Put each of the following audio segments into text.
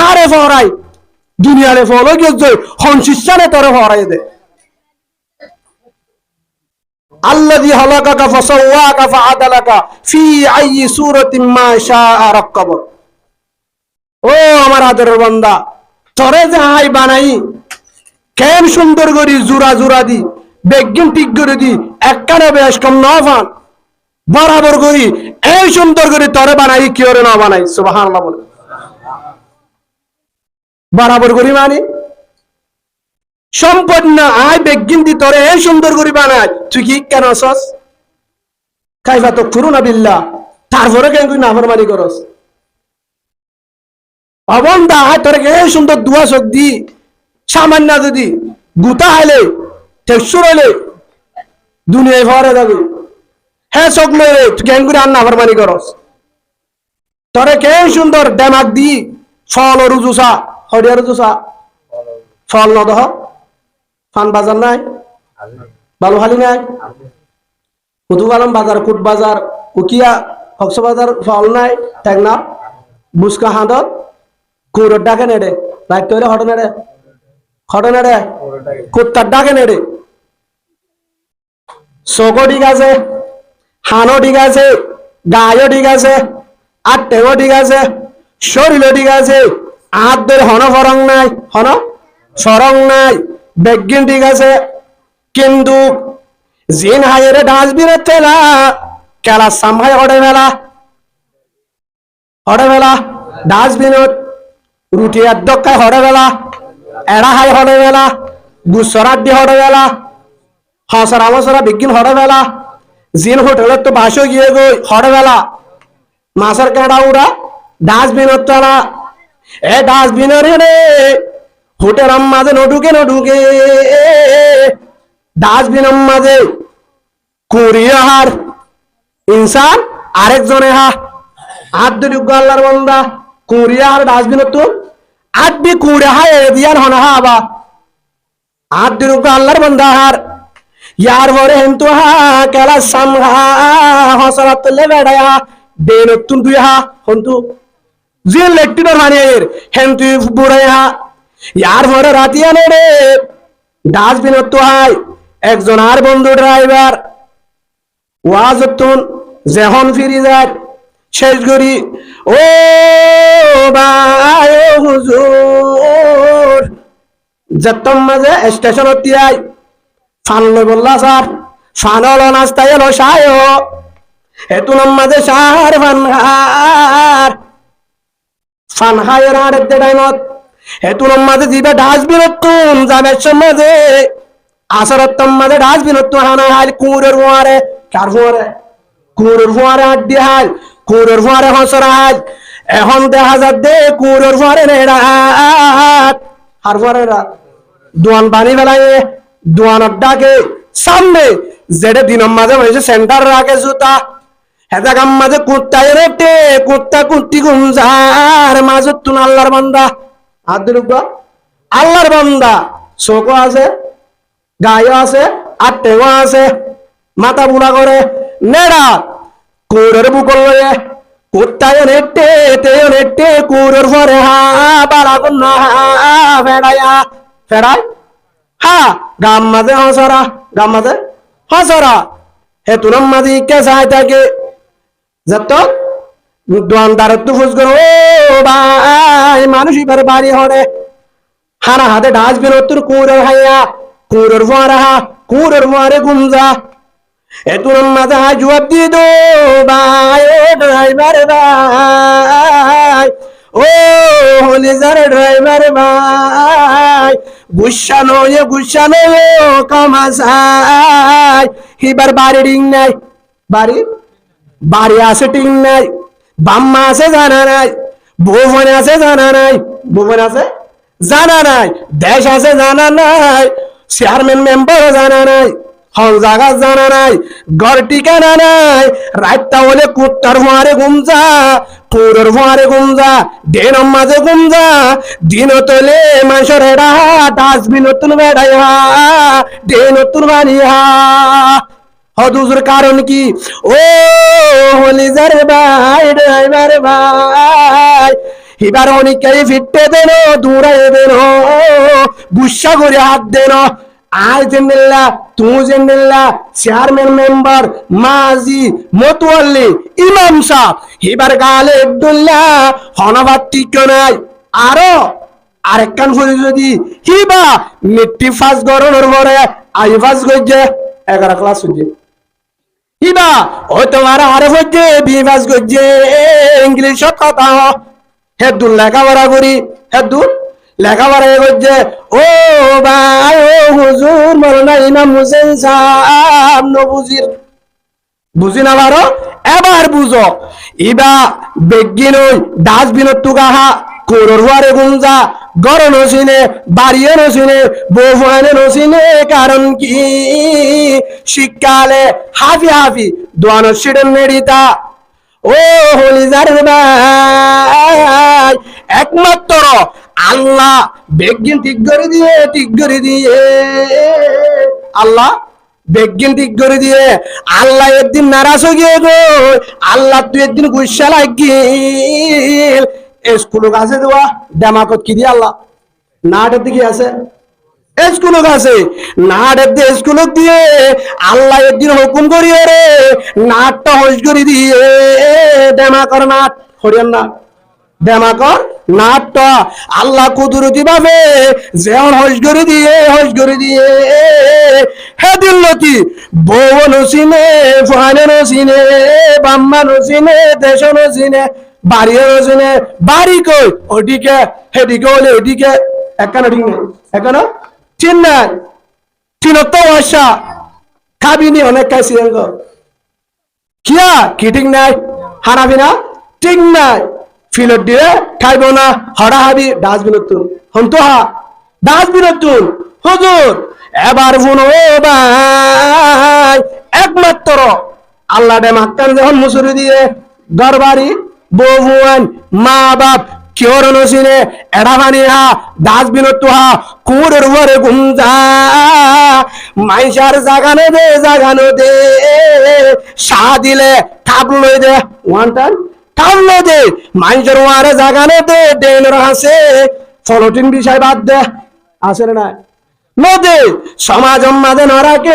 আরে ফরাই দুনিয়ারে ফলো গেছে হনশিসানে তোরে ফরাই দে আল্লাযী খালাকাকা ফাসাওয়াকা ফাআদালাকা ফি আইয়ি সূরাতিন মা শাআ রাক্কাবা। ও আমার আদরের বান্দা, তোরে যে হাই বানাই কেন সুন্দর করি জোড়া জোড়া দি বেগিন ঠিক করে দি একখানে বেশ কম না ফান বরাবর করি এই সুন্দর করে তোরে বানাই কি ওরে না বানাই সুবহানাল্লাহ বলে বরাবর করি মানে সম্পন্ন আয় বেগিন দি তোরে এই সুন্দর করে বানাই তুই কি কেন আসস কাইফা তো করুনা বিল্লাহ তারপরে কেন তুই নাফরমানি করস অবন্দা তোরে এই সুন্দর দুয়া চোখ দি সামান্য যদি গুতা হাইলে টেকসুর হইলে দুনিয়ায় ভরে যাবে হ্যাঁ চোখ লইলে তুই কেন করে আর নাফরমানি করস তোরে কে সুন্দর ডেমাক দি ফল রুজুসা হরিয়া রুজুসা ফল নদহ ফান বাজার নাই বালু হালি নাই কুতুবালম বাজার কুট বাজার উকিয়া হকস বাজার ফল নাই টেকনা বুসকা হাঁদত কুরোর ডাকে নেড়ে রাইট তৈরি হট নেড়ে হট নেড়ে কুত্তার ডাকে নেড়ে চোখও ঠিক আছে হানও ঠিক আছে গায়ও ঠিক আছে আটটেও ঠিক আছে শরীরও ঠিক আছে হাত ধরে হন ফরং নাই হন সরং নাই বেগিন ঠিক আছে কিন্তু জিন হাইয়ের ডাস্টবিনের তেলা কেলা সামহাই হড়ে মেলা ডাস্টবিনত রুটি একদকায় হড়ে মেলা এড়া হাই হড়ে মেলা গুসরাত দি হড়ে মেলা হসরা মসরা বিজ্ঞান হড়ে মেলা জিন হোটেলের তো বাসও গিয়ে গই হড়ে মেলা মাছের কাঁড়া উড়া ডাস্টবিনত তোলা এ ডাস্টবিনের রে হোটেল মাঝে নঢুকে ডাস্টবিনের মাঝে কুড়িয়ে হার ইনসান আরেকজনে হা হাত দুই আল্লাহর বান্দা কুড়িয়ে হার ডাস্টবিনের তো আটবি কুড়ে হায় দিয়ার হনা হা আবা হাত দুই আল্লাহর বান্দা হার ইয়ার পরে হেন্তু হা কেলা সামহা হসরাত তুলে বেড়ায়া দে নতুন দুই হা হন্তু যে লেকটির হানিয়ের হেন্তু বুড়াই হা ইয়ার পরে রাতিয়া নেড়ে ডাস্টবিনের তো হাই একজন আর বন্ধু ড্রাইভার ওয়াজতুন যেহন ফিরি যায় শেষ করি ও ভাই ও হুজুর যতম মাঝে স্টেশনত তিয়াই ফান লই বললা স্যার ফান হলো নাস্তায় এলো সায় এতুন মাঝে সার ফান হায়ের আর এতে টাইমত এতুন মাঝে দিবে ডাস্টবিনত তুন যাবে সমাজে আসরতম মাঝে ডাস্টবিনত তুন হানা হাল কুরের ওয়ারে কার ওয়ারে কুরের ওয়ারে আড্ডি হাল কুরের ওয়ারে হসরা হাল এখন দেখা যাচ্ছে কুরের ওয়ারে নেড়া আর ওয়ারে দোয়ান বানি বেলায় দোয়ান ডাকে সামনে যেটা দিনের মাঝে হয়েছে সেন্টার রাখে জুতা হেদা গাম মাঝে কুত্তায় রেটে কুত্তা কুত্তি গুমজার মাঝে তুন আল্লাহর বান্দা হাত দিল আল্লাহর বান্দা চোখও আছে গায়ও আছে আর টেও আছে মাথা বুড়া করে নেড়া কুরের বুকল লয়ে কুত্তায় নেটে তেও নেটে কুরের পরে হা বাড়া কন্যা ফেড়ায়া ফেড়ায় হা গাম মাঝে হসরা হে তুনম মাঝে কে চাই থাকে যত দোয়ানদার তো ফুস করো ও ভাই মানুষ এবার বাড়ি হরে হানা হাতে ডাস্টবিন তোর কুরের হাইয়া কুরের ফুয়ারে হা কুরের ফুয়ারে গুমজা এ তুনম মাঝে হাই জবাব দিয়ে দো ভাই ও ড্রাইভার ভাই ও হলিজার ড্রাইভার ভাই গুসানো কামাসাই এবার বাড়ি রিং নাই বাড়ি আছে টিং নাই বাম্মা আছে জানা নাই ভুবন আছে জানা নাই দেশ আছে জানা নাই চেয়ারম্যান মেম্বার জানা নাই হল জায়গা জানা নাই ঘর ঠিকানা নাই রাতটা হলে কুত্তার ফুয়ারে গুমজা পুরের ফুয়ারে গুমজা ডেনম মাঝে গুমজা দিন তোলে মানুষের হেডা ডাস্টবিন নতুন বেড়াইয়া ডে নতুন বানিয়া হদুজুর কারণ কি ও হলিজার ভাই ড্রাইভার ভাই এবার অনেকেই ফিরতে দেন দূরে দেন গুসা করে হাত দেন আয় জেন্দিল্লা তুমি জেন্দিল্লা চেয়ারম্যান মেম্বার মাজি মতোয়াল্লি ইমাম সাহেব এবার গালে আব্দুল্লাহ হনবাদ ঠিক নাই আরো আরেকখান ফুরি যদি হিবা মিট্টি ফাঁস গরমের পরে আই ফাঁস গজ্জে 11 ক্লাস হচ্ছে হিবা ও তোমার আরে হচ্ছে বি ফাঁস গজ্জে ইংলিশত কথা হেদুল লেখাপড়া করি হেদুল লেখাপড়া করছে ও ভাই ও হুজুর মৌলানা ইমাম হোসেন সাহেব নবুজির বুঝি না পারো এবার বুঝো ইবা বেগিন ওই ডাস্টবিনত তুগাহা কোরর হুয়ারে গুঞ্জা গড় নসিনে বাড়িয়ে নসিনে বউফানে নসিনে কারণ কি শীতকালে হাফি হাফি দোয়ানো সিডেন নেড়িতা ও হলিজার ভাই একমাত্র আল্লাহ বেগিন ঠিক করে দিয়ে আল্লাহ বেগিন ঠিক করে দিয়ে আল্লাহ একদিন নারাজ হয়ে গিয়ে গো আল্লাহ তুই একদিন গুসা লাগিল স্কুল আছে দেওয়া ডেমাকত কি দিয়ে আল্লাহ নাটের দিকে আছে স্কুল আছে নাটের দিয়ে স্কুল দিয়ে আল্লাহ একদিন হুকুম করিয়ে রে নাটটা হস করে দিয়ে ডেমাকর নাট হরিয়ান না ডেমাকর নাটটা আল্লাহ কুদরতি ভাবে যেমন হস করে দিয়ে হে দিল্লতি বউ নসিনে ফুহানে নসিনে বাম্মা নসিনে দেশ নসিনে বাড়ি নসিনে বাড়ি কই ওদিকে হেদিকে হলে ওদিকে একানো ঠিক নেই একানো চিন নাই চিনত ভাষা খাবিনি অনেক খাইছি কিয়া কি ঠিক নাই হারাবি না ঠিক নাই ফিলত দিয়ে খাইব না হড়া হাবি ডাস্টবিনত তুল হন্তু হা ডাস্টবিনত তুল হুজুর এবার শুনো ভাই একমাত্র আল্লাহ ডে মাক্কান যখন মুসুরি দিয়ে দরবারি বউয়ান মা বাপ কিওর নসিনে এড়া পানি হা ডাস্টবিনত হা কুড়ের উপরে গুমজা মাইশার জাগানো দে সা দিলে কাবলো দে ওয়ান টাইম কাবলো দে মাইশার ওয়ারে জাগানো দে ডেনর আছে ফলোটিন বিষয় বাদ দে আছে না নদে সমাজ মাঝে নরাকে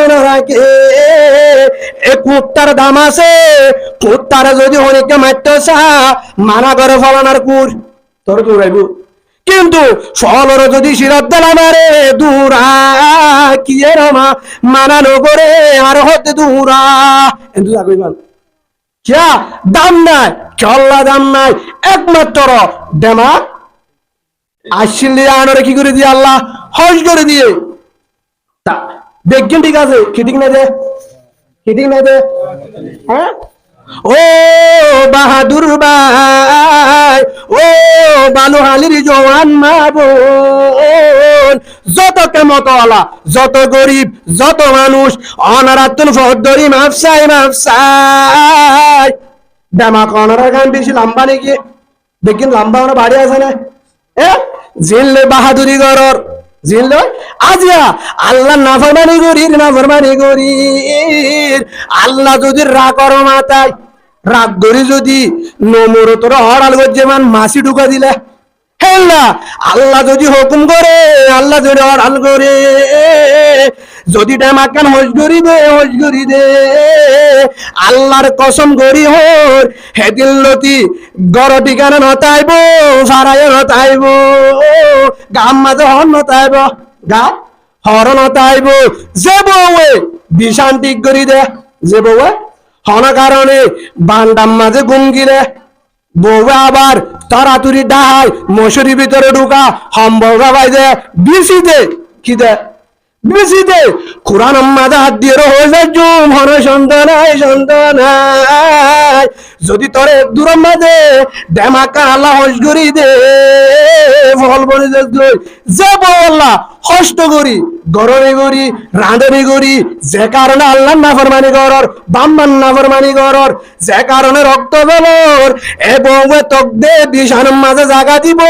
এ কুত্তার দাম আছে কুত্তারে যদি অনেকে মারতে চা মানা করে ফলানার কুর তোর দৌড়াইব কিন্তু ফলর যদি শিরত দেলা মারে দূরা কি রমা মানানো করে আর হতে দূরা কিন্তু কইবান কিয়া দাম নাই চল্লা দাম নাই একমাত্র দেমা আসলে আনরে কি করে দিয়ে আল্লাহ হজ করে দিয়ে দেখছেন ঠিক আছে খিটিং নাই দে হ্যাঁ ও বাহাদুর ভাই ও বালুহালির জওয়ান মা বোন যত কেমতওয়ালা যত গরিব যত মানুষ অনারাতুল ফদ্দরি মাফসাই দেমাক অনারা গান বেশি লম্বা নাকি দেখেন লম্বা ওনার বাড়ি আছে না জিনলে বাহাদুরি গরর জিনলে আজিয়া আল্লাহ নাফরমানি করির আল্লাহ যদি রাগ কর মাথায় রাগ করি যদি নমর তোর হড়াল করছে মান মাসি ঢুকা দিলে হেল্লা আল্লাহ যদি হুকুম করে আল্লাহ যদি হড়াল করে যদি ডেমাকান হজ করি দে আল্লাহর কসম করি হর হেদিল লতি গর ঠিকানা নতাইব ফারায় নতাইব গাম মাঝে হর নতাইব গা হর নতাইব যে বউয়ে বিশান ঠিক করি দে যে বউয়ে হন কারণে বান্ডাম মাঝে ঘুম গিলে বউ আবার তাড়াতাড়ি ডাহাই মশুরি ভিতরে ঢুকা সম্ভব ভাই দে বিসি দে কি দে বিসি দে কোরআন মাঝে হাত দিয়ে হয়ে যায় জুম হন সন্তান যদি তোর এক দূর মাঝে ডেমাকা আল্লাহ হস করি দে ফল বলি যে বল্লা কষ্ট করি গরমে করি রাঁধনি করি যে কারণে আল্লাহ নাফরমানি করর বাম্মান নাফরমানি করর যে কারণে রক্ত বেলর এবং তক দে বিশান মাঝে জাগা দিব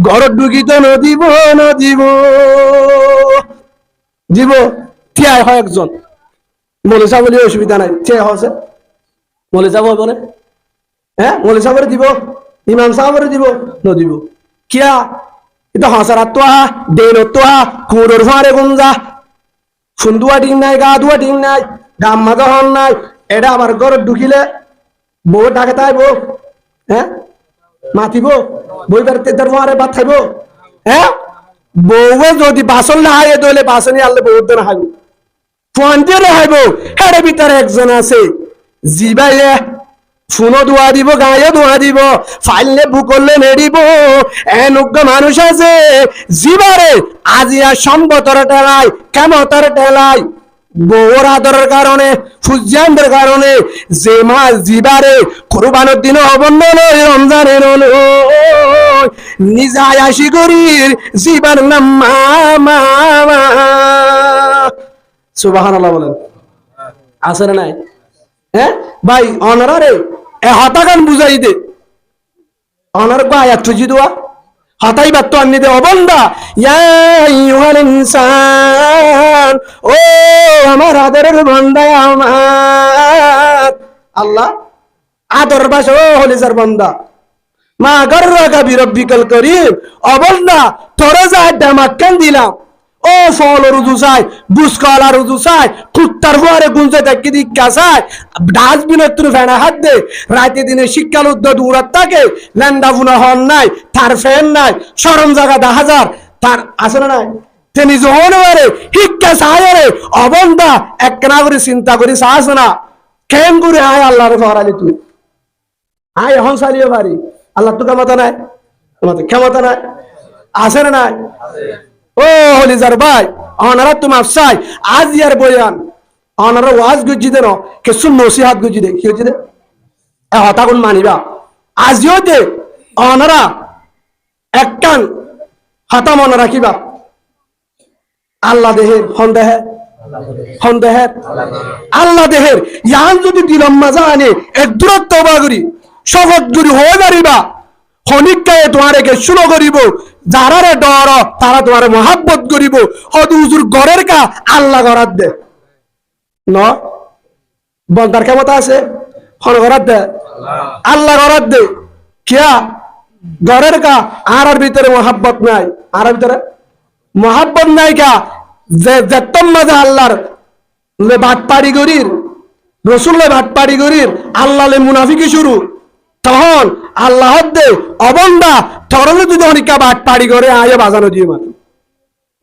ঘর ঢুকিত নদিব দিব থিয়াই হয় একজন মলে যা বলি অসুবিধা নাই থিয়াই হচ্ছে মলে যাব বলে হ্যাঁ মৌলী সাহেবের দিব, ইমাম সাহেবের দিব, নদিব কিয়া এটা হসারাত তো দেন তো কুড়োর ফারে গুঞ্জা সুন্দুয়া ডিং নাই, গা ধুয়া ডিং নাই, গাম্মা দহন নাই, এটা আবার ঘরে ঢুকিলে বউ ডাকে তাইব, হ্যাঁ মাতিব বই বেড়াতে তার ফারে ভাত খাইব, হ্যাঁ বউ যদি বাসন না হাইয়ে দইলে বাসনই আনলে বউ না হাইব ফোন দিয়ে হাইব। হের ভিতরে একজন আছে জিবাইলে শুনো দোয়া দিব, গায়ে দোয়া দিব, ফাইলে বুকলে নেড়িব। এনুগ্য মানুষ আছে জিবারে আজিয়া সম্বতর টেলাই, কেমতর টেলাই, বউর আদরের কারণে, সূর্যান্তের কারণে যে মাছ জিবারে কোরবানের দিন অবন্য নয়, রমজানের নিজায় আসি করির জিবার নাম মা। সুবহানাল্লাহ বলেন, আছে না নাই? হ্যাঁ ভাই অনারা রে এ হতাগান বুঝাই দে, অনার গো আয়াত তুজি দোয়া হতাই বাত আনি দে। অবন্দা ইয়া আইয়ুহাল ইনসান, ও আমার আদরের বান্দা, আমার আল্লাহ আদর বাস ও হলিজার বান্দা, মা গর্রাকা বিরব্বিকাল করিম। অবন্দা তোরে যা ডামাক্কান দিলাম, ও ফল রুজু চাই, বুসকলা রুজু চাই, কুত্তার ফুয়ারে গুঞ্জে দেখি দিকা চাই, ডাস্টবিনের তুই ফেনা হাত দে, রাতে দিনে শিক্ষাল উদ্যোগ দৌড়াত থাকে, ল্যান্ডা ফুনা হন নাই, তার ফ্যান নাই, সরম জায়গা 10,000 তার আছে না নাই, তিনি যখন পারে শিক্ষা চাই রে। অবন্দা এক না করে চিন্তা করি চাস না, কেন করে আয় আল্লাহরে ফরালি তুই আয় এখন চালিয়ে পারি, আল্লাহ তো ক্ষমতা নাই, ক্ষমতা নাই, আছে না নাই? ও হলিজার ভাই অনারা তোমার চাই আজ ইয়ার বয়ান অনারা ওয়াজ গুজি দেন কিছু নসিহাত গুজি দে, কি হচ্ছে দে হতাগুন মানিবা আজিও দে অনারা একটান হতা মনে রাখিবা। আল্লাহ দেহের সন্দেহে সন্দেহের আল্লাহ দেহের ইয়ান যদি দিলম মাজা আনে এক দূরত্ব করি শপথ যদি হয়ে পারিবা, খনিকায় তোমারে কে শুরু করিব, যারারে ডর তারা তোমারে মহাব্বত করিব। হয়তো হুজুর ঘরের কা আল্লাহ ঘরাত দে ন বন্দার ক্ষমতা আছে, হন ঘরাত দে আল্লাহ ঘরাত দে কিয়া ঘরের কা আর ভিতরে মহাব্বত নাই, আর ভিতরে মহাব্বত নাই কা যে যেতম মাঝে আল্লাহর বাটপাড়ি গরির রসুল্লে বাটপাড়ি গরির আল্লাহলে মুনাফিকি শুরু, তখন আল্লাহ দে অবন্দা তরলে যদি অনেকা বাট পাড়ি করে আয় বাজানো দিয়ে মানে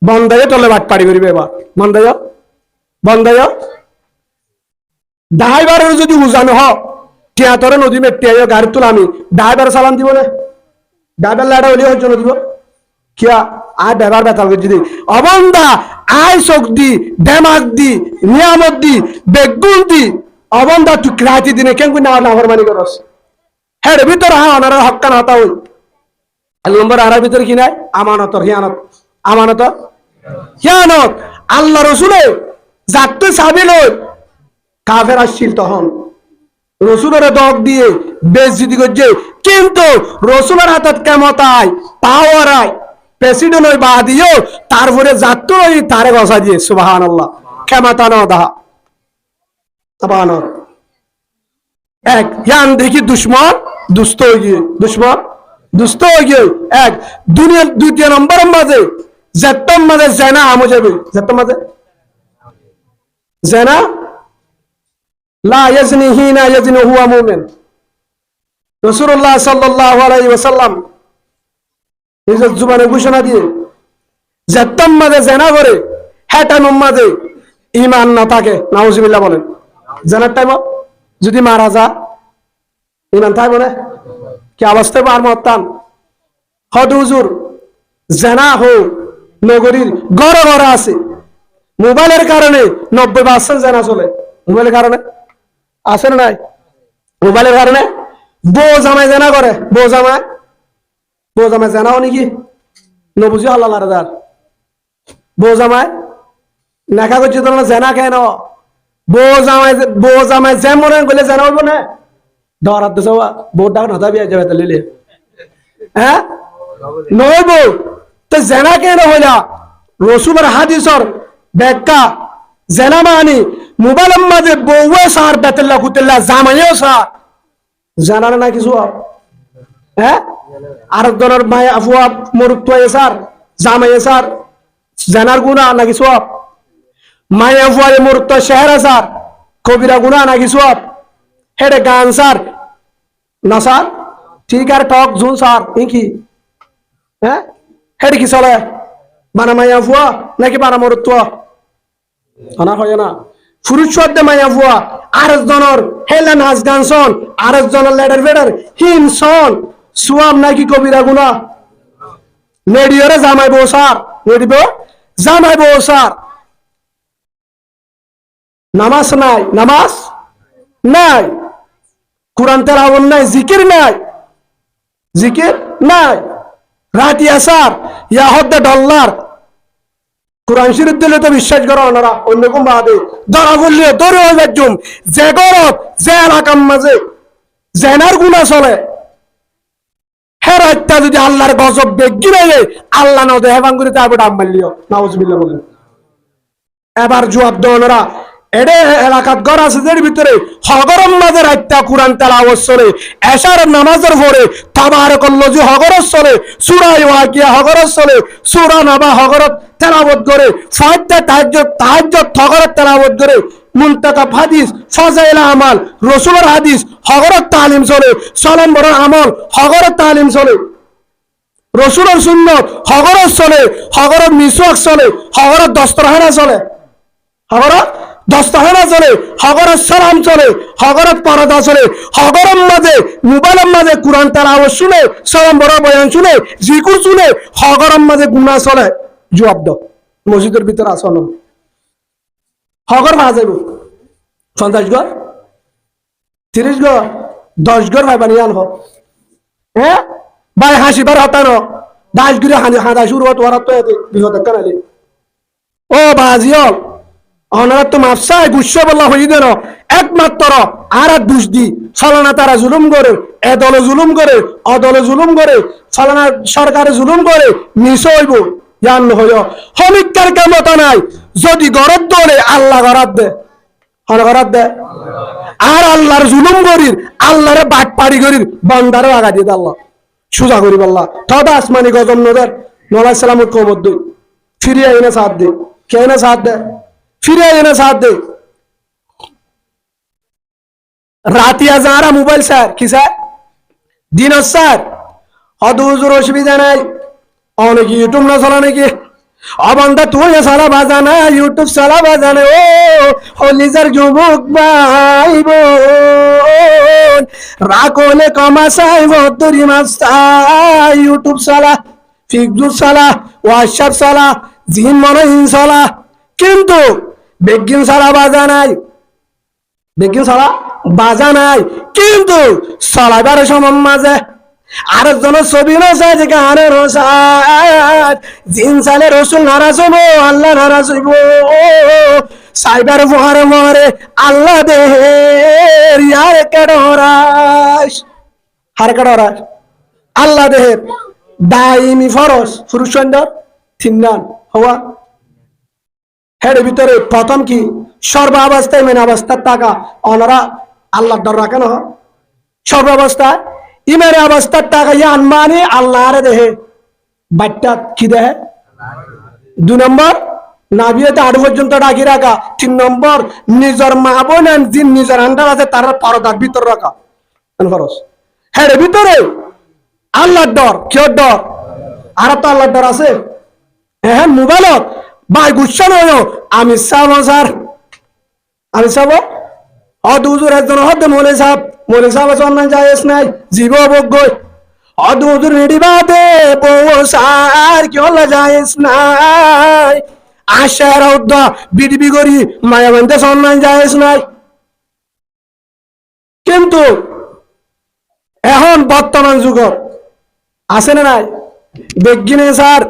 বন্দায় তলে বাট পাড়ি করিবে, এবার বন্দায় বন্দায় ড্রাইভারের যদি উজানো হ টিয়া তরে নদী মেটে গাড়ি তোলা আমি ড্রাইভার সালাম দিব না, ড্রাইভার লাড়া হলে হচ্ছে দিব কিয়া আয় ড্রাইভার বেতাল করে দিদি। অবন্দা আয় চোখ দি দেমাগ দি নিয়ামত দি বেগুন দি অবন্দা তুই রাতি দিনে কেন না নাফরমানি করস, হ্যাঁ ভিতর হ্যাঁ ওনারা হক্কান হতা হই। নম্বর আর ভিতরে কি নাই আমানতর হিয়ানত, আমানতর হিয়ানত। আল্লাহ রসুলে যাতে সাবিল কাফের আসছিল তখন রসুলের দগ দিয়ে বেজ্জিতি করছে, কিন্তু রসুলের হাতত কেমতায় পাওয়ার আয় প্রেসিডেন্ট ওই বা দিও তারপরে যাত্র ওই তারে বসা দিয়ে সুবহানাল্লাহ ক্ষমতা ন দাহা সুবহানাল্লাহ। এক জ্ঞান দেখি দুশ্মন দুষ্ট হয়ে গিয়ে, দুশ্মন দুষ্ট হয়ে গিয়ে এক দুনিয়ার দ্বিতীয় নম্বর মাঝে যেতম মাঝে জেনা আমো যাবে, যেতম মাঝে জেনা লা ইয়াজনি হিনা ইয়াজনি হুয়া মুমিন। রাসূলুল্লাহ সাল্লাল্লাহু আলাইহি ওয়াসাল্লাম নিজের জুবানে ঘোষণা দিয়ে যেতম মাঝে জেনা করে হেটা মাঝে ঈমান না থাকে, নাউজুবিল্লাহ বলেন। জেনার টাইম যদি মারা যা ইমান থাকবে না কি অবস্থায় আর মতান হদ হুজুর জেনা হো নগরীর ঘরে ঘরে আছে, মোবাইলের কারণে 90% জেনা চলে, মোবাইলের কারণে আছে না নাই? মোবাইলের কারণে বউ জামাই জেনা করে, বউ জামাই জেনাও নাকি নবুঝি আল্লাহ রাজার বউ জামাই নেখা করছে তো জেনা কেন বউ জামাই যে মনে গেলে জেনা হইব না ডরাত তো সবা বউ ডাক না যাবি যাবে তো লিলে হ্যাঁ নইব তো জেনা কেন হইলা রসুলের হাদিসর ব্যাখ্যা জেনা মানি মোবাইলের মাঝে বউয়ে সার বেতেল্লা কুতেল্লা জামাইও সার জানার না কিছু হ্যাঁ আর দলের মায় আফুয়া মরুত্ব এসার জামাই এসার জানার গুণা নাকি সব মায় আফুয়া মরুত্ব শেহর আসার কবিরা গুণা নাকি সব হেডে গান সার না স্যার ঠিক আর টক জুন স্যার কি হ্যাঁ হেডে কি চলে বানা মায় আফুয়া নাকি বানা মরুত্ব না হয় না ফুরুষদে মায়া ফুয়া আরেক জনের হেলা নাচ গান শোন আরেক জনের লেডার বেডার হিম শোন সুয়াম নাকি কবিরা গুনা নেডিওরে জামাই বসার নেডিব জামাই বসার নামাজ নাই নামাজ নাই কোরআন তেলাওয়াত নাই জিকির নাই জিকির নাই রাতি আসার ইয়া হদ্দে ডলার কোরআন শরীফ দিলে তো বিশ্বাস করো ওনারা অন্য কোন বাদে ধরা বললে ধরে হয়ে যাচ্ছুম যে গরত যে এলাকার মাঝে জেনার গুণা চলে হেরাইতা যদি আল্লাহর গজব বেগি নেই আল্লাহ না দেহে ভাঙ্গুরি তারপর ডাম মারলিও নাউজুবিল্লাহ বলেন এবার জবাব দেন ওনারা এডে এলাকাত ঘর আছে এর ভিতরে হগরম মাঝে রাইতা কোরআন তেলাওয়াত চলে এশার নামাজের পরে তাবারাকাল্লাহু হগরত চলে সূরা ওয়াকিয়া হগরত চলে সূরা নাবা হগরত তেলাওয়াত করে ফাতিহা তাহাজ্জুদ হগরত তেলাওয়াত করে মুনতাকাব হাদিস ফাজাইল আমাল রাসূলের হাদিস হগরত তালিম চলে সালাম বড় আমল হগরত তালিম চলে রাসূলের সুন্নাত হগরত চলে হগরত মিসওয়াক চলে হগরত দস্তরখানা চলে হগরত দস্তখানা চলে হগরত সালাম চলে হগরত পরদা চলে হগরম মাঝে মোবাইলের মাঝে কোরআন তেলাওয়াত শুনে সালাম বড় বয়ান শুনে জিকির শুনে হগরম মাঝে গুনাহ চলে জবাব দাও মসজিদের ভিতরে আসো না হগর ভাড়া যাইব 50 ঘর 30 ঘর 10 ঘর ভাই বানিয়ে আনব হ্যাঁ ভাই হাসিবার হতানো 10 ঘরে হাঁদা শুরু হতো ওরা তো বিপদ কানালে ও বাজিও অনারা তো মাফসায় গুচ্ছ বললা হয়ে দেন একমাত্র আর এক দুষ দি ফলানা তারা জুলুম করে এ দলে জুলুম করে অদলে জুলুম করে ফলানা সরকারে জুলুম করে মিশো হইব জান হইয় হমিকার কেমতা নাই যদি গরত দলে আল্লাহ গরাত দে গরাত দে আর আল্লাহর জুলুম করির আল্লাহরে বাট পাড়ি করির বন্দারে আগা দিয়ে আল্লাহ সুজা করি বললা তবে আসমানি গজম নদের নলাই সালামত কমত দই ফিরিয়ে এনে সাথ দে কে না সাথ দে ফিরে এনে সাথ দে রাতিয়া যারা মোবাইল স্যার কি স্যার দিন স্যার অদুজুর অসুবিধা নাই অনেক ইউটিউব না চলা নাকি অবন্ধা তুই সালা বাজানা ইউটিউব সালা বাজানে ও নিজের যুবক ভাই বোন রাখলে কমাসাই ভদ্রি মাস্তা ইউটিউব সালা ফেসবুক সালা হোয়াটসঅ্যাপ সালা জিন মনে সালা কিন্তু বেগিন সারা বাজা নাই বেগিন সারা বাজা নাই কিন্তু চলাইবার সময় মাঝে আরেকজনের ছবি নসাই যে গানের জিন সালে রসুল নারাজ হইব আল্লাহ নারাজ হইব সাইবার মহারে মহারে আল্লাহ দেহের ইয়ার কেডরাস হার কেডরাস আল্লাহ দেহের দাইমি ফরস পুরুষ সুন্দর তিননান হওয়া হের ভিতরে প্রথম কি সর্বাবস্থায় মেন অবস্থার টাকা অনরা আল্লাহর ডর রাখেন সর্বাবস্থায় ইমানের অবস্থার টাকা ইয়ান মানে আল্লাহরে দেহে বাট্টা কি দেহে 2 নম্বর নাবিয়েতে 8 পর্যন্ত ডাকি রাখা 3 নম্বর নিজের মা বোন জিন নিজের আন্ডার আছে তার পরদার ভিতর রাখা খরচ হের ভিতরে আল্লাহর ডর কিয় ডর আর তো আল্লাহর ডর আছে হ্যাঁ মোবাইলত ভাই গুচ্ছা নয় আমি চাব স্যার আমি চাব অদুজুর একজন হদ্দে মলে সাহেব সম্মান যাইস নাই জীব অবজ্ঞ অদুজুর রেডি বাদে বউ সার কি হল যাইস নাই আশার উদ্দা বিডিবি করি মায়াবন্ধে সম্মান যাইস নাই কিন্তু এখন বর্তমান যুগ আছে না নাই বেগিনে স্যার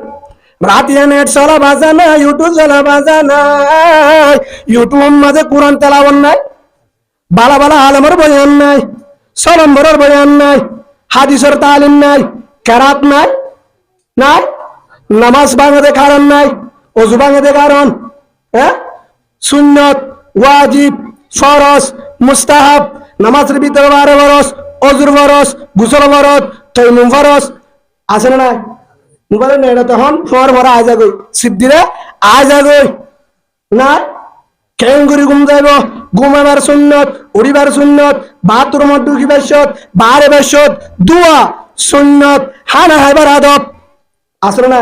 রাতিয়া নেট চলা বাজা নাই ইউটিউব চলা বাজা নাই ইউটিউব মাঝে কোরআন তেলাওয়াত নাই বালা বালা আলেমের বয়ান নাই সলম্বরের বয়ান নাই হাদিসের তালিম নাই কেরাত নাই নাই নামাজ ভাঙাতে কারণ নাই অজু ভাঙাতে কারণ হ্যাঁ সুন্নত ওয়াজিব ফরজ মুস্তাহাব নামাজের ভিতরে 12 বরস অজুর ফরজ, গোসল ফরজ, তৈমুম ফরজ আছে না নাই? মোবাইলে নেড়ে তখন ফোয়ার ভরা আয় যাগই সিদ্ধিরে আয় যাগই না কেন করে ঘুম যাইব? ঘুমাবার সুন্নত, উড়িবার সুন্নত, বাথরুমত ঢুকিবার সত, বাহারে বেশত, দুয়া সুন্নত, হানা হাইবার আদব আসলে না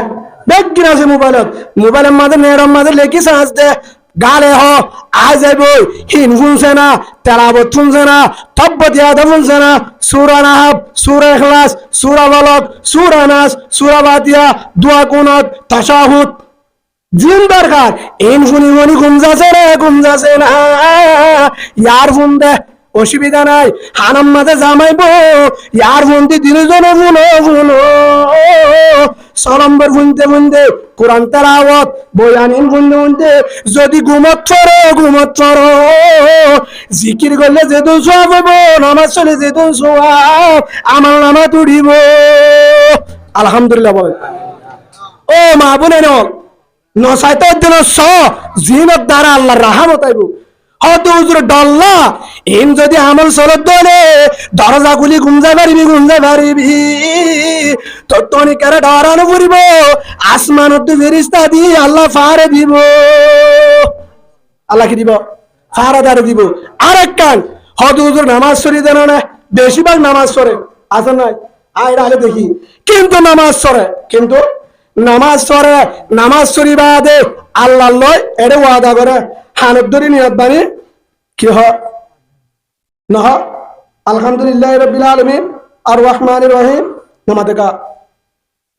বেগিন আছে মোবাইলত। মোবাইলের মাঝে নেড়ের মাঝে লেখি সাঁচ দে গালে হ আয় যাইব হিন শুনছে না, তেলাবত শুনছে না, তব্বত ইয়াদা শুনছে না, সূরা নাহব, সূরা ইখলাস, সূরা ফালাক, সূরা নাস, সূরা ফাতিহা, দোয়া কুনুত, তাশাহুদ জিন দরকার। এন শুনি মনি ঘুম যাচ্ছে রে, ঘুম যাচ্ছে না, ইয়ার ফোন দে অসুবিধা নাই। হানাম মাঝে জামাইব ইয়ার ফোন দি দিনে জন শুনো শুনো সলম্বর শুনতে শুনতে কোরআন তেলাওয়াত বয়ানিন শুনতে শুনতে যদি ঘুমত ছড়ো ঘুমত ছড়ো জিকির করলে যেদিন সব হইব, নামাজ চলে যেদিন সওয়াব আমার নামা তুড়িব। আলহামদুলিল্লাহ বলেন। ও মা বোনের নসাইতের দিন জিনত দ্বারা আল্লাহর রাহমত আইব। হয়তো হুজুর ডল্লা এম যদি আমল চলত দলে দরজা গুলি গুঞ্জাই পারিবি গুঞ্জাই পারিবি তোর তনিকারে ডরানো ফুরিব আসমানত ফেরিস্তা দি আল্লাহ ফারে দিব। আল্লাহ কি দিব? ফারা দারে দিব। আরেক কান হয়তো হুজুর নামাজ সরি দেন না, বেশিরভাগ নামাজ সরে আছে নাই আয় আগে দেখি, কিন্তু নামাজ সরে, কিন্তু নামাজ সরে, নামাজ সরি বাদে আল্লাহ লয় এটা ওয়াদা করে হানত ধরি নিয়ত বানি কি হয় না হয়। আলহামদুলিল্লাহ রাব্বিল আলামিন আর রহমানির রহিম নামাতেকা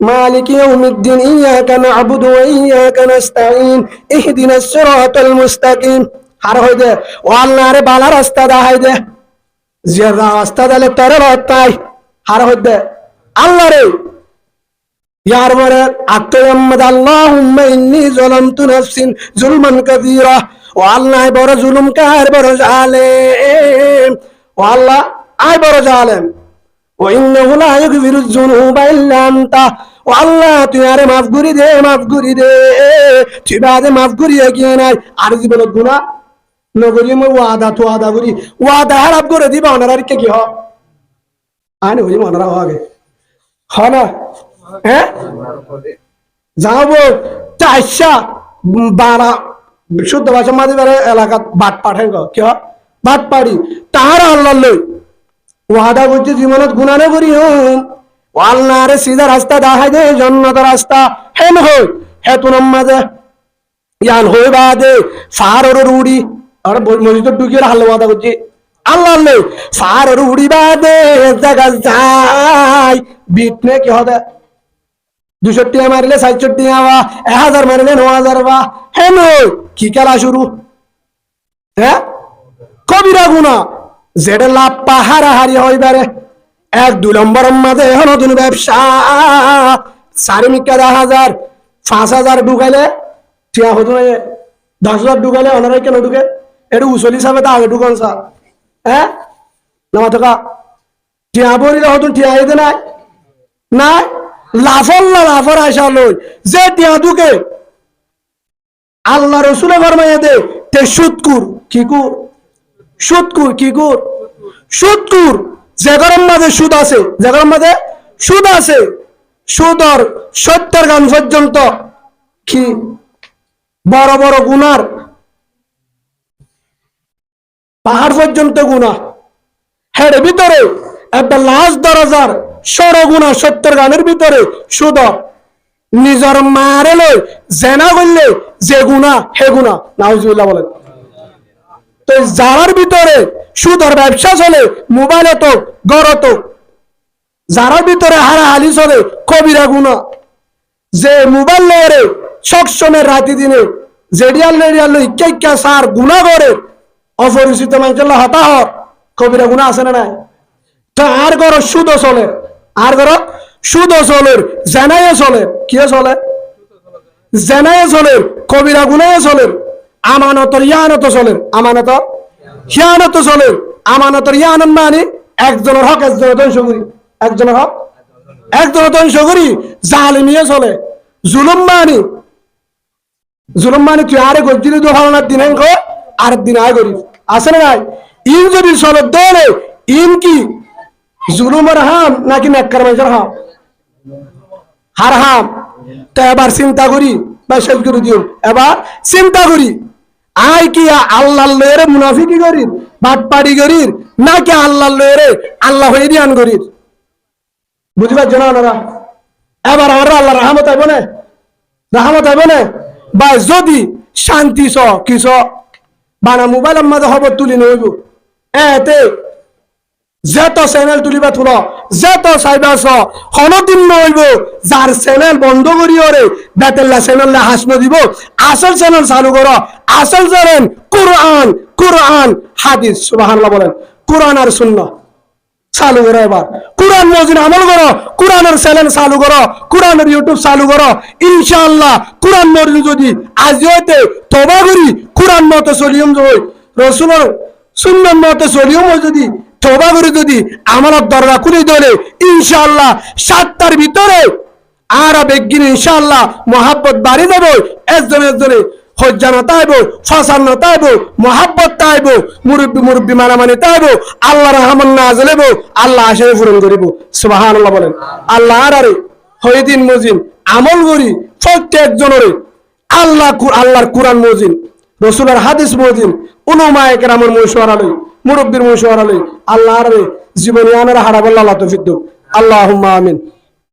মালিক ইয়াউমিদ্দিন ইয়াকা না'বুদু ওয়া ইয়াকা নাস্তাঈন ইহদিনাস সিরাতাল মুস্তাকিম। আর হই দে ও আল্লাহ রে বালা রাস্তা দেখাই দে, যে রাস্তা দিলে তোর রতাই। আর হই দে আল্লাহ রে ইয়ার বরে আত্তায়াম্মাদ আল্লাহুম্মা ইন্নী যালামতু নাফসি যুলমান কাসীরা। ও আল্লাহ বড় জুলুমকার, বড় জালেম। ও আল্লাহ আয় বড় জালেম। ও ইন্নাহু লা ইয়াগফিরুয যুনুবা ইল্লা আনতা। ও আল্লাহ তুই আরে মাফ করি দে, মাফ করি দে, তুই বাদে মাফ করিয়া কি নাই। আর জীবনত গুনাহ নগরি মই ওয়াদা তো ওয়াদা করি, ওয়াদা হারাপ করে দিবা ওনার কে কি হ আনে ওই মনরা হবে হ না। হ্যাঁ যাবো চাইশা বারা শুদ্ধ ভাষা মাঝে বেড়ে এলাকা বাট পাঠাই কি হয় বাট পাড়ি তাহারা আল্লাহ লই ওয়াদা করছে জীবনত গুনানে করি হুম ও আল্লাহ রে সিধা রাস্তা দেখাই দে, জন্নত রাস্তা হেন হই হেতুনম মাঝে ইয়ান হই বাদে ফার রুড়ি আর মসজিদ ঢুকিয়ে হাল্লা ওয়াদা করছি আল্লাহ লই ফার রুড়ি বাদে জায়গা যাই বিটনে কি হবে 200 টিয়া মারিলে 60 টিয়া বা 1000 মারিলে 9000 বা হেন কি খেলা শুরু। হ্যাঁ কবিরা গুনাহ যেটা লাভ পাহারাহারি হইবারে 1-2 নম্বরের মাঝে নতুন ব্যবসা 4,000 5,000 ঢুকাইলে টিয়া হতো না, 10,000 ঢুকাইলে ওনারা কেন ঢুকে একটু উচলি হিসাবে তা আগে ঢুকান সা। হ্যাঁ না থাকা টিয়া বলিলে হতো টিয়া আইতে নাই নাই লাফল্লা লাফর আশা লই যে টিয়া ঢুকে আল্লাহ রসুলে ফরমাইয়া দে তে সুদকুর কি কুর সুদকুর কি কুর সুদকুর যে গরম মাঝে সুদ আছে, যে গরম মাঝে সুদ আছে, সুদর 70 গান পর্যন্ত কি বড় বড় গুনার পাহাড় পর্যন্ত গুনা হের ভিতরে একটা লাস্ট দরজার সড় গুনা 70 গানের ভিতরে সুদ নিজর মারে লই জেনা করলে যে গুনা হে গুনা নাউজুবিল্লাহ বলেন। তো যারার ভিতরে সুদর ব্যবসা চলে মোবাইলে তো গড় তো যারার ভিতরে হারাহালি চলে কবিরা গুনা যে মোবাইল লয়ে সবসময় রাতি দিনে জেডিয়াল রেডিয়াল ইক্কা সার গুনা করে অপরিচিত মানুষের হতাহত কবিরা গুনা আছে না নাই। তা আর গড় সুদ চলে, আর গড় সুদ চলে, জেনায় চলে, কি চলে জেনায় চলে, কবিরা গুনায় চলে, আমানতর ইয়ানত চলে, আমানতর হিয়ানত চলে। আমানতর ইয়ানত মানে একজনের হক একজনের ধ্বংস করি, একজনের হক একজনের ধ্বংস করি, জালিমিয়ে চলে। জুলুম মানে তুই আরে গজ্জিলে দু ভাবনার দিন আর দিন আয় করি আছে না নাই। ইন যদি চলে দলে ইন কি জুলুমের হাম নাকি নেককার মানুষের হাম? হার হাম। তো এবার চিন্তা করি বা শেষ করে দিও, এবার চিন্তা করি আই কি আল্লাহ লয়েরে মুনাফিকি করির, বাটপাড়ি করির, নাকি আল্লাহ লয়েরে আল্লাহ হয়ে দিয়ান করির? বুঝতে পারছো না ওনারা? এবার আমরা আল্লাহ রাহমত আইব না, রাহমত আইব না বা যদি শান্তি স কিস বানা মোবাইলের মাঝে খবর তুলি নইব এতে যেত চ্যানেল তুলিবা তুল, যেত চাইবাছ হনদিন নইব যার চ্যানেল বন্ধ করি ওরে বেতেল্লা চ্যানেল হাসন দিব, আসল চ্যানেল চালু করো, আসল চ্যানেল কোরআন, কোরআন হাদিস। সুবহানাল্লাহ বলেন। কোরআন আর সুন্নাহ চালু করো, এবার কোরআন মজিদ আমল করো, কোরআনের চ্যানেল চালু করো, কোরআনের ইউটিউব চালু করো। ইনশাআল্লাহ কোরআন মজিদ যদি আজ হইতে তওবা করি, কোরআন মতে চলিয়ম যদি রাসূলের সুন্নাত মতে চলিয়ম যদি তওবা করে যদি আমানত দরজা খুলে দিলে ইনশাআল্লাহ 7টার ভিতরে আর বেগিন ইনশাআল্লাহ মহাব্বত বাড়ি দেব, একজনে হজ্জানা তাইব, ফাসান তাইব, মহাব্বত তাইব, মুরব্বী মানামানি তাইব, আল্লাহ রহমান নাযিল হইব, আল্লাহ আশা পূরণ করিব। সুবহানাল্লাহ বলেন। আল্লাহ আরে হইদিন মজিন আমল করি প্রত্যেকজনের আল্লাহর কোরআন মজিন, রাসূলের হাদিস মজিন, উলামায়ে কেরামের মশওয়ারা লই, মুরব্বির মশওয়ারা লই আল্লাহ আরে জীবনে আনার হারাবাল্লাহ তৌফিক দাও। আল্লাহুম্মা আমিন।